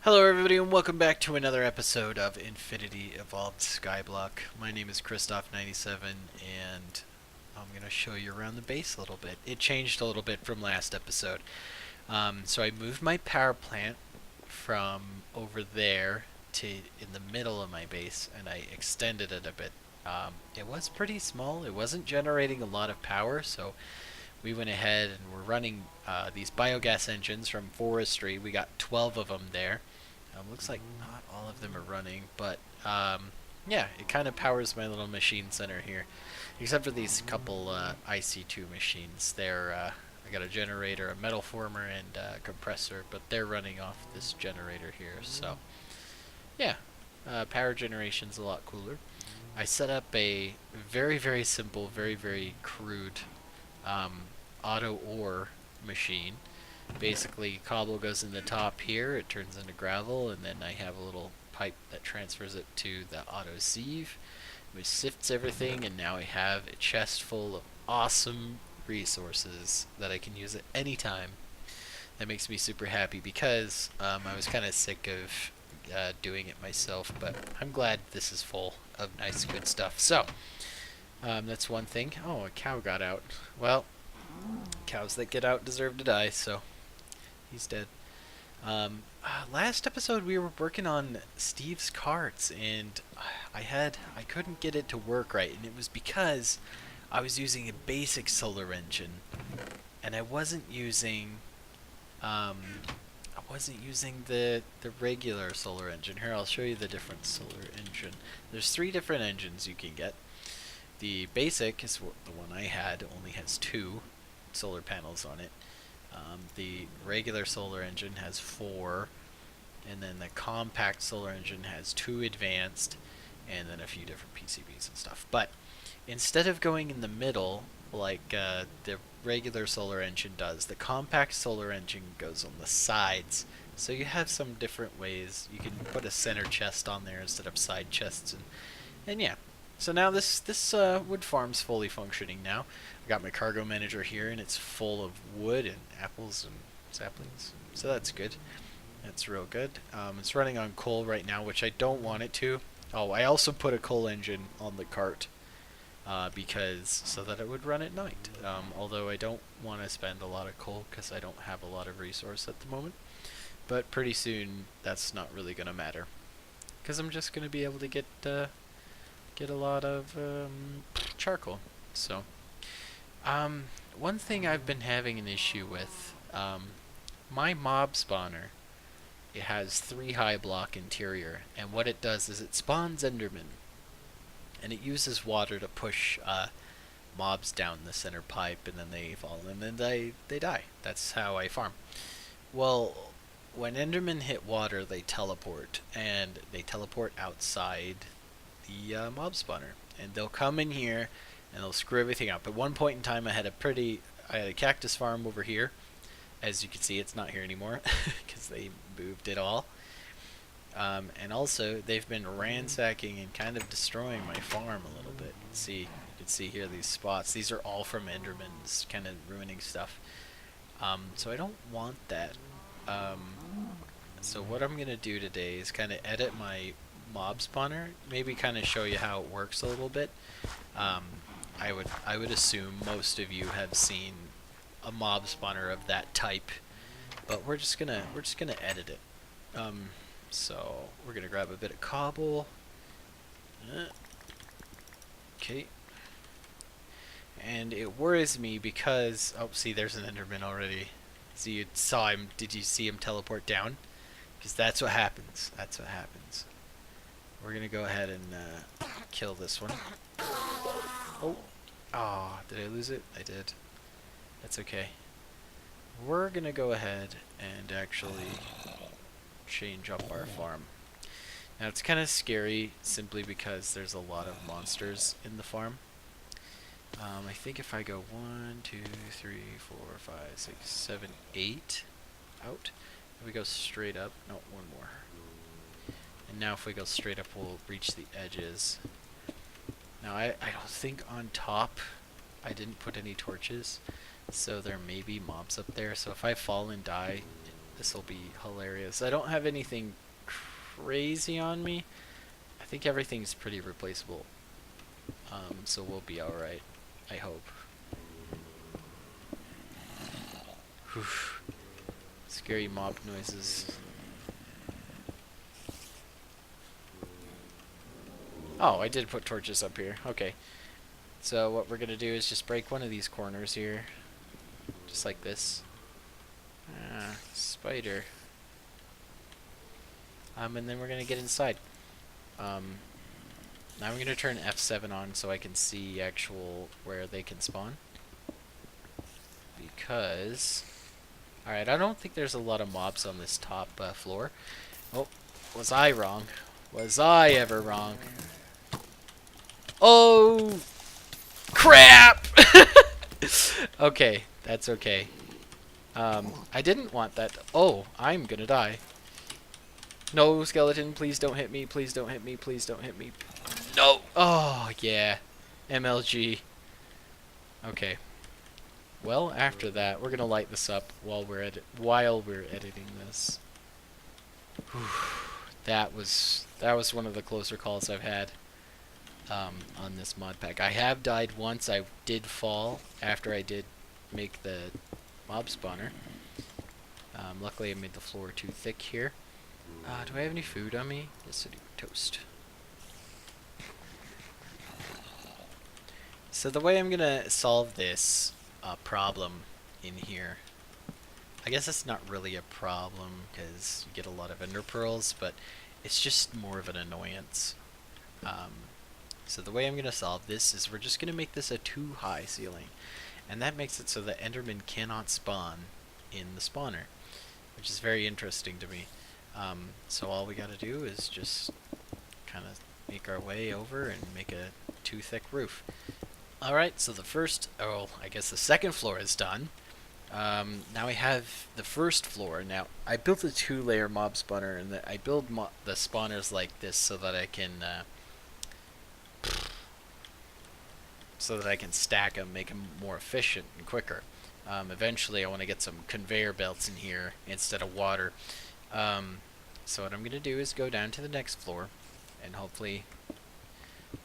Hello everybody and welcome back to another episode of Infinity Evolved Skyblock. My name is Christoph97 and I'm going to show you around the base a little bit. It changed a little bit from last episode. So I moved my power plant from over there to in the middle of my base and I extended it a bit. It was pretty small. It wasn't generating a lot of power, so we went ahead and we're running these biogas engines from forestry. We got 12 of them there. Looks like not all of them are running, but yeah, it kind of powers my little machine center here. Except for these couple IC2 machines. I got a generator, a metal former, and a compressor, but they're running off this generator here. So yeah, power generation's a lot cooler. I set up a very simple, very crude auto ore machine. Basically, cobble goes in the top here, it turns into gravel, and then I have a little pipe that transfers it to the auto sieve, which sifts everything, and now I have a chest full of awesome resources that I can use at any time. That makes me super happy because I was kind of sick of doing it myself, but I'm glad this is full of nice good stuff. So, that's one thing. Oh, a cow got out. Well, cows that get out deserve to die, so he's dead. Last episode we were working on Steve's carts, and I couldn't get it to work right, and it was because I was using a basic solar engine, and I wasn't using the regular solar engine. Here, I'll show you the different solar engine. There's 3 different engines you can get. The basic is the one I had, only has 2 solar panels on it. The regular solar engine has 4, and then the compact solar engine has 2 advanced, and then a few different PCBs and stuff. But instead of going in the middle, like the regular solar engine does, the compact solar engine goes on the sides. So you have some different ways. You can put a center chest on there instead of side chests, and yeah. So now this wood farm's fully functioning now. I got my cargo manager here, and it's full of wood and apples and saplings. So that's good. That's real good. It's running on coal right now, which I don't want it to. Oh, I also put a coal engine on the cart because so that it would run at night. Although I don't want to spend a lot of coal because I don't have a lot of resource at the moment. But pretty soon that's not really gonna matter because I'm just gonna be able to get a lot of charcoal. So, one thing I've been having an issue with, my mob spawner, it has 3 high block interior, and what it does is it spawns Endermen, and it uses water to push mobs down the center pipe, and then they fall, and then they die. That's how I farm. Well, when Endermen hit water, they teleport, and they teleport outside the mob spawner, and they'll come in here and they'll screw everything up. At one point in time, I had a cactus farm over here. As you can see, it's not here anymore because they moved it all. And also, they've been ransacking and kind of destroying my farm a little bit. You can see here these spots. These are all from Endermans, kind of ruining stuff. So I don't want that. So what I'm gonna do today is kind of edit my mob spawner, maybe kind of show you how it works a little bit. I would assume most of you have seen a mob spawner of that type, but we're just gonna edit it. So we're gonna grab a bit of cobble. Okay. And it worries me because see, there's an Enderman already. So you saw him. Did you see him teleport down? Because that's what happens. That's what happens. We're gonna go ahead and kill this one. Oh, did I lose it? I did. That's okay. We're gonna go ahead and actually change up our farm. Now it's kind of scary simply because there's a lot of monsters in the farm. I think if I go 1, 2, 3, 4, 5, 6, 7, 8 out, if we go straight up, no, one more. And now if we go straight up, we'll reach the edges. Now I don't think on top I didn't put any torches, so there may be mobs up there. So if I fall and die, This will be hilarious. I don't have anything crazy on me. I think everything's pretty replaceable. So we'll be alright. I hope. Whew. Scary mob noises. Oh, I did put torches up here. Okay. So what we're gonna do is just break one of these corners here. Just like this. Ah, spider. And then we're gonna get inside. Now I'm gonna turn F7 on so I can see actual where they can spawn. Because, alright, I don't think there's a lot of mobs on this top floor. Oh, was I wrong? Was I ever wrong? Oh, crap! Okay, that's okay. I didn't want that. Oh, I'm gonna die. No, skeleton, please don't hit me. Please don't hit me. Please don't hit me. No! Oh, yeah. MLG. Okay. Well, after that, we're gonna light this up while we're editing this. Whew. That was one of the closer calls I've had on this mod pack. I have died once. I did fall after I did make the mob spawner. Luckily, I made the floor too thick here. Do I have any food on me? Yes, I do. Toast. So the way I'm gonna solve this problem in here, I guess it's not really a problem because you get a lot of ender pearls, but it's just more of an annoyance. So the way I'm gonna solve this is we're just gonna make this a too high ceiling, and that makes it so that Endermen cannot spawn in the spawner, which is very interesting to me. So all we gotta do is just kind of make our way over and make a too thick roof. Alright, so the first, I guess the second floor is done. Now we have the first floor. Now, I built a 2-layer mob spawner, and I build the spawners like this so that I can stack them, make them more efficient and quicker. Eventually, I want to get some conveyor belts in here instead of water. So what I'm going to do is go down to the next floor, and hopefully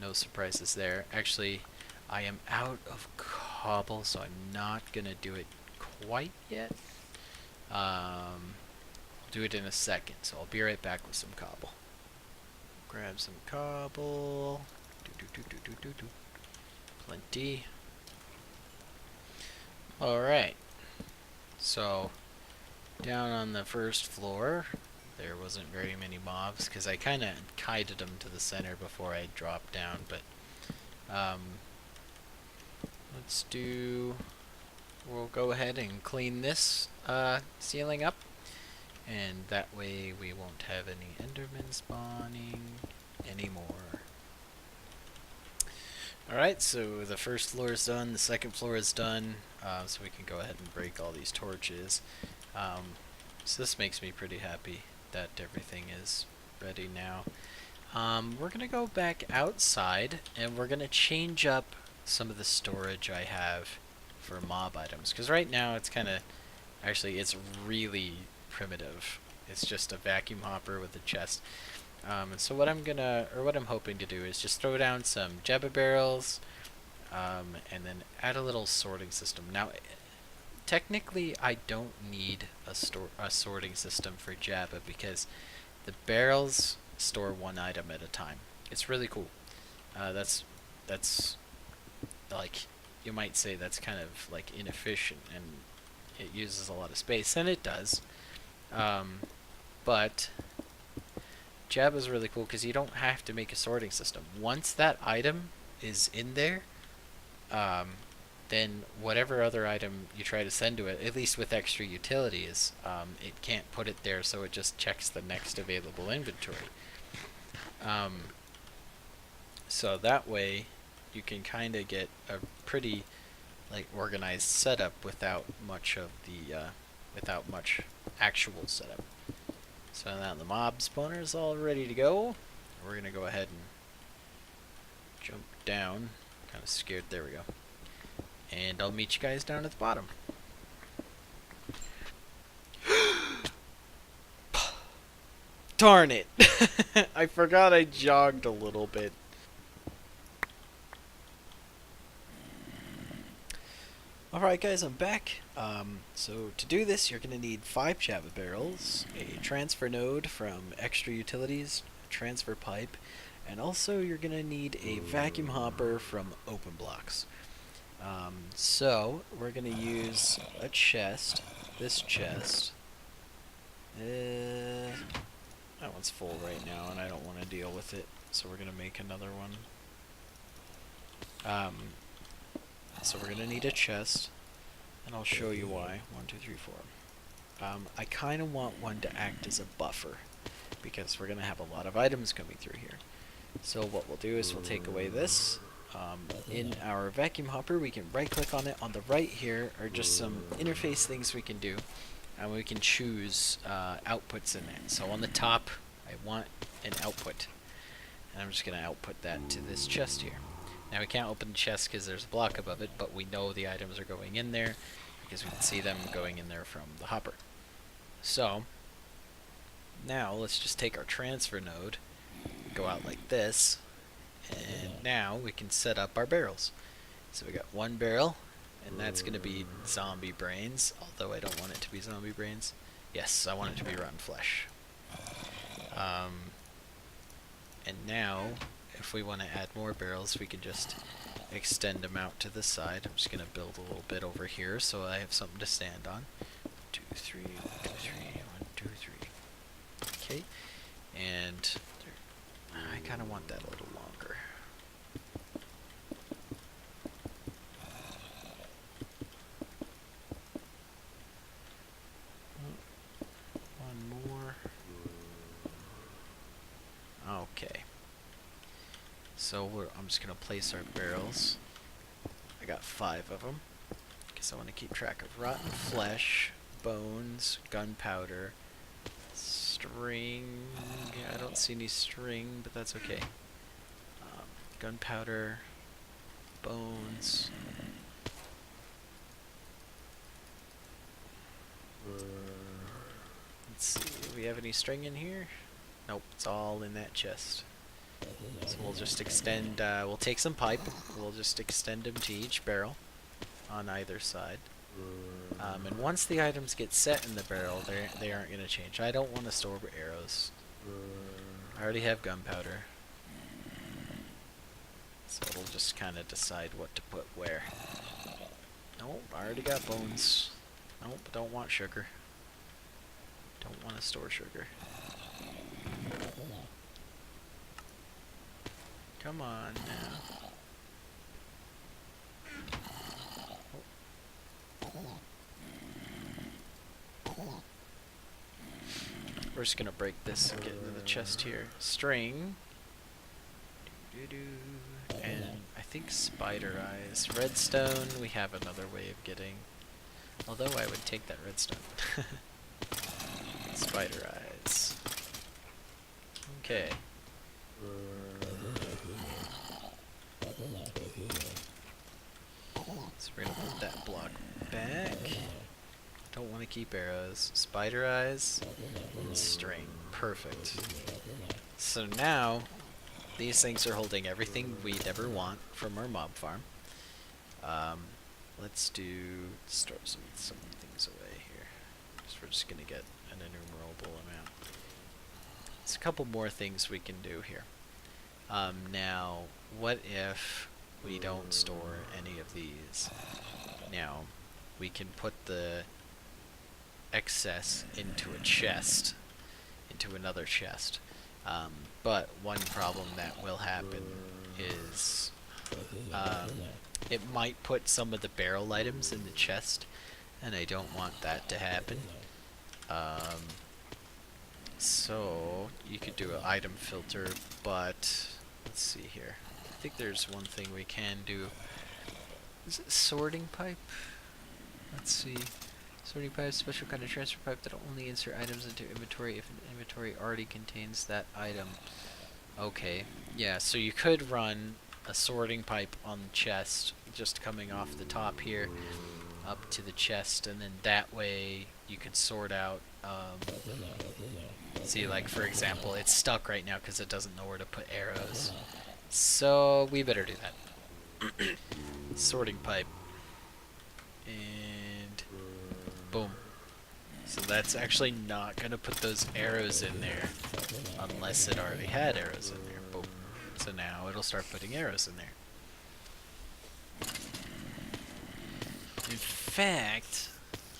no surprises there. Actually, I am out of cobble, so I'm not going to do it quite yet. I'll do it in a second, so I'll be right back with some cobble. Grab some cobble. Plenty. Alright. So, down on the first floor, there wasn't very many mobs, because I kind of kited them to the center before I dropped down, but we'll go ahead and clean this ceiling up, and that way we won't have any Endermen spawning anymore. Alright, so the first floor is done, the second floor is done, so we can go ahead and break all these torches. So this makes me pretty happy that everything is ready now. We're going to go back outside, and we're going to change up some of the storage I have for mob items, because right now it's kind of, actually it's really primitive. It's just a vacuum hopper with a chest. And so what I'm hoping to do is just throw down some Jabba barrels, and then add a little sorting system. Now, technically, I don't need a sorting system for Jabba, because the barrels store one item at a time. It's really cool. That's like, you might say that's kind of like inefficient, and it uses a lot of space, and it does. But Jabba's really cool because you don't have to make a sorting system. Once that item is in there, then whatever other item you try to send to it, at least with extra utilities, it can't put it there, so it just checks the next available inventory. So that way, you can kind of get a pretty organized setup without much actual setup. So now the mob spawner is all ready to go. We're gonna go ahead and jump down. Kind of scared. There we go. And I'll meet you guys down at the bottom. Darn it! I forgot I jogged a little bit. Alright guys, I'm back. So to do this, you're going to need 5 Java barrels, a transfer node from extra utilities, a transfer pipe, and also you're going to need a vacuum hopper from open blocks. So we're going to use a chest, this chest. That one's full right now and I don't want to deal with it, so we're going to make another one. So we're going to need a chest. And I'll show you why. 1, 2, 3, 4. I kind of want one to act as a buffer, because we're going to have a lot of items coming through here. So what we'll do is we'll take away this. In our vacuum hopper, we can right-click on it. On the right here are just some interface things we can do. And we can choose outputs in it. So on the top, I want an output. And I'm just going to output that to this chest here. Now we can't open the chest because there's a block above it, but we know the items are going in there because we can see them going in there from the hopper. So now let's just take our transfer node, go out like this, and now we can set up our barrels. So we got 1 barrel, and that's going to be zombie brains, although I don't want it to be zombie brains. Yes, I want it to be rotten flesh. And now, if we want to add more barrels, we can just extend them out to the side. I'm just going to build a little bit over here so I have something to stand on. 2, 3, 1, 2, 3, 1, 2, 3. Okay, and I kind of want that a little longer. One more. Okay. So I'm just going to place our barrels. I got 5 of them, because I want to keep track of rotten flesh, bones, gunpowder, string. Yeah, I don't see any string, but that's okay. Gunpowder, bones. Let's see, do we have any string in here? Nope, it's all in that chest. So we'll just extend, we'll take some pipe, we'll just extend them to each barrel on either side. And once the items get set in the barrel, they aren't going to change. I don't want to store arrows. I already have gunpowder. So we'll just kind of decide what to put where. Nope, I already got bones. Nope, don't want sugar. Don't want to store sugar. Come on now. We're just gonna break this and get into the chest here. String. And I think spider eyes. Redstone, we have another way of getting. Although I would take that redstone. Spider eyes. Okay. So we're gonna put that block back. Don't want to keep arrows. Spider eyes and string. Perfect. So now these things are holding everything we'd ever want from our mob farm. Let's store some things away here. We're just gonna get an innumerable amount. There's a couple more things we can do here. Now, what if we don't store any of these? Now, we can put the excess into a chest, into another chest. But one problem that will happen is it might put some of the barrel items in the chest, and I don't want that to happen. So you could do an item filter, but let's see here. I think there's one thing we can do. Is it sorting pipe? Let's see. Sorting pipe, special kind of transfer pipe that only insert items into inventory if an inventory already contains that item. Okay, yeah, so you could run a sorting pipe on the chest, just coming off the top here, up to the chest, and then that way you could sort out See, like, for example, it's stuck right now because it doesn't know where to put arrows. So, we better do that. Sorting pipe. And boom. So that's actually not going to put those arrows in there unless it already had arrows in there. Boom. So now it'll start putting arrows in there. In fact,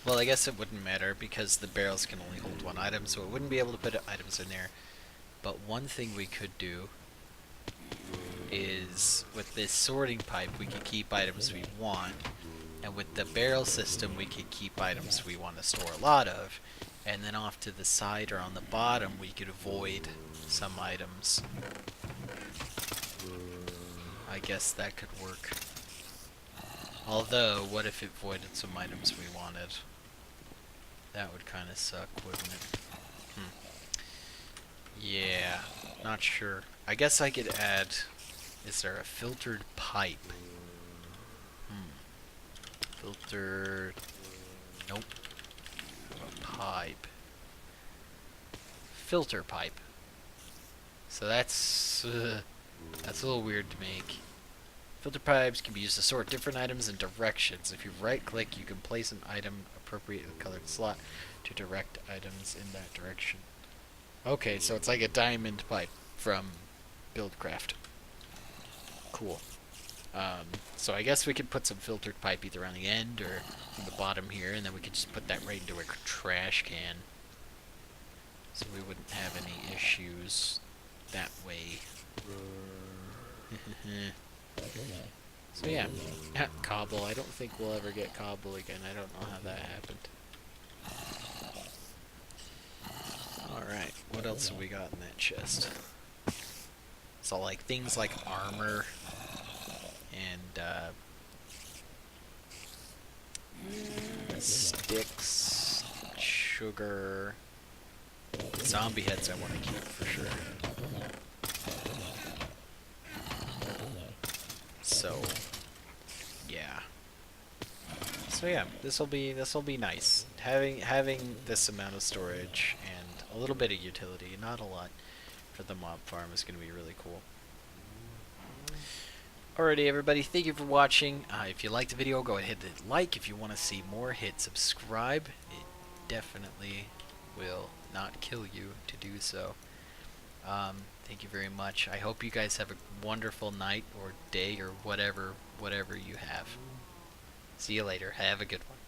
well, I guess it wouldn't matter because the barrels can only hold one item, so it wouldn't be able to put items in there. But one thing we could do is with this sorting pipe, we could keep items we want. And with the barrel system, we could keep items we want to store a lot of. And then off to the side or on the bottom, we could avoid some items. I guess that could work. Although, what if it voided some items we wanted? That would kind of suck, wouldn't it? Yeah, not sure. I guess I could add... Is there a filtered pipe? Filtered... Nope. A pipe. Filter pipe. So that's a little weird to make. Filter pipes can be used to sort different items in directions. If you right-click, you can place an item appropriate in the colored slot to direct items in that direction. Okay, so it's like a diamond pipe from Buildcraft. Cool. So I guess we could put some filtered pipe either on the end or on the bottom here, and then we could just put that right into a trash can. So we wouldn't have any issues that way. So yeah, cobble. I don't think we'll ever get cobble again. I don't know how that happened. Alright, what else have we got in that chest? So like things like armor and sticks, sugar, zombie heads I want to keep for sure. So yeah. So yeah, this will be nice. Having this amount of storage and a little bit of utility, not a lot, for the mob farm is going to be really cool. Alrighty everybody, thank you for watching. If you liked the video, go ahead and hit like. If you want to see more, hit subscribe. It definitely will not kill you to do so. Thank you very much. I hope you guys have a wonderful night or day or whatever you have. See you later. Have a good one.